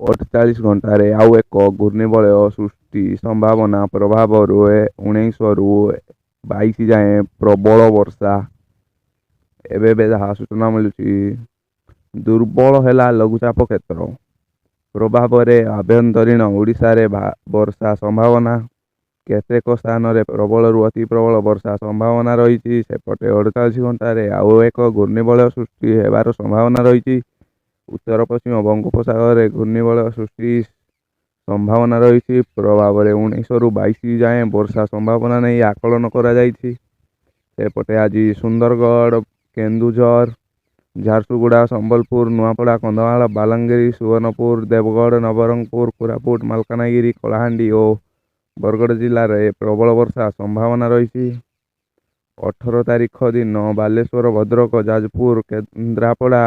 48 ଘଣ୍ଟାରେ ଆଉ ଏକ ଘୂର୍ଣ୍ଣିବଳୟ ସୃଷ୍ଟି ସମ୍ଭାବନା ପ୍ରଭାବରୁ 19ରୁ 22 ଯାଏଁ ପ୍ରବଳ ବର୍ଷା। ଏବେ ଯାହା ସୂଚନା ମିଳୁଛି ଦୁର୍ବଳ ହେଲା ଲଘୁଚାପ କ୍ଷେତ୍ର ପ୍ରଭାବରେ ଆଭ୍ୟନ୍ତରୀଣ ଓଡ଼ିଶାରେ ବର୍ଷା ସମ୍ଭାବନା। କେତେକ ସ୍ଥାନରେ ପ୍ରବଳରୁ ଅତି ପ୍ରବଳ ବର୍ଷା ସମ୍ଭାବନା ରହିଛି। ସେପଟେ 48 ଘଣ୍ଟାରେ ଆଉ ଏକ ଘୂର୍ଣ୍ଣିବଳୟ ସୃଷ୍ଟି ହେବାର ସମ୍ଭାବନା ରହିଛି। ଉତ୍ତର ପଶ୍ଚିମ ବଙ୍ଗୋପସାଗରରେ ଘୂର୍ଣ୍ଣିବଳୟ ସୃଷ୍ଟି ସମ୍ଭାବନା ରହିଛି। ପ୍ରଭାବରେ 19ରୁ 22 ଯାଏଁ ବର୍ଷା ସମ୍ଭାବନା ନେଇ ଆକଳନ କରାଯାଇଛି। ସେପଟେ ଆଜି ସୁନ୍ଦରଗଡ଼, କେନ୍ଦୁଝର, ଝାରସୁଗୁଡ଼ା, ସମ୍ବଲପୁର, ନୂଆପଡ଼ା, କନ୍ଧମାଳ, ବାଲାଙ୍ଗୀର, ସୁବର୍ଣ୍ଣପୁର, ଦେବଗଡ଼, ନବରଙ୍ଗପୁର, କୋରାପୁଟ, ମାଲକାନଗିରି, କଳାହାଣ୍ଡି ଓ ବରଗଡ଼ ଜିଲ୍ଲାରେ ପ୍ରବଳ ବର୍ଷା ସମ୍ଭାବନା ରହିଛି। 18 ତାରିଖ ଦିନ ବାଲେଶ୍ୱର, ଭଦ୍ରକ, ଯାଜପୁର, କେନ୍ଦ୍ରାପଡ଼ା,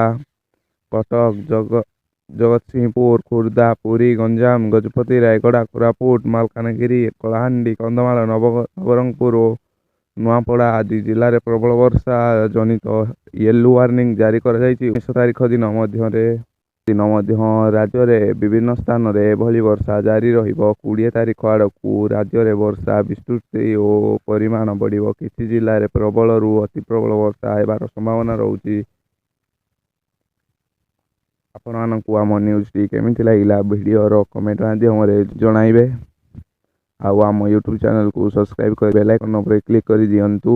କଟକ, ଜଗତସିଂହପୁର, ଖୋର୍ଦ୍ଧା, ପୁରୀ, ଗଞ୍ଜାମ, ଗଜପତି, ରାୟଗଡ଼ା, କୋରାପୁଟ, ମାଲକାନଗିରି, କଳାହାଣ୍ଡି, କନ୍ଧମାଳ, ନବରଙ୍ଗପୁର ଓ ନୂଆପଡ଼ା ଆଦି ଜିଲ୍ଲାରେ ପ୍ରବଳ ବର୍ଷା ଜନିତ ୟେଲୋ ୱାର୍ଣ୍ଣିଂ ଜାରି କରାଯାଇଛି। 19 ତାରିଖ ଦିନ ମଧ୍ୟ ରାଜ୍ୟରେ ବିଭିନ୍ନ ସ୍ଥାନରେ ଏଭଳି ବର୍ଷା ଜାରି ରହିବ। 20 ତାରିଖ ଆଡ଼କୁ ରାଜ୍ୟରେ ବର୍ଷା ବିସ୍ତୃତି ଓ ପରିମାଣ ବଢ଼ିବ। କିଛି ଜିଲ୍ଲାରେ ପ୍ରବଳରୁ ଅତି ପ୍ରବଳ ବର୍ଷା ହେବାର ସମ୍ଭାବନା ରହୁଛି। ଆପଣମାନଙ୍କୁ ଆମ ନ୍ୟୁଜ୍ଟି କେମିତି ଲାଗିଲା ଭିଡ଼ିଓର କମେଣ୍ଟ ମାଧ୍ୟମରେ ଜଣାଇବେ। ଆଉ ଆମ ୟୁଟ୍ୟୁବ୍ ଚ୍ୟାନେଲକୁ ସବସ୍କ୍ରାଇବ୍ କରି ବେଲ୍ ଆଇକନ୍ ଉପରେ କ୍ଲିକ୍ କରିଦିଅନ୍ତୁ।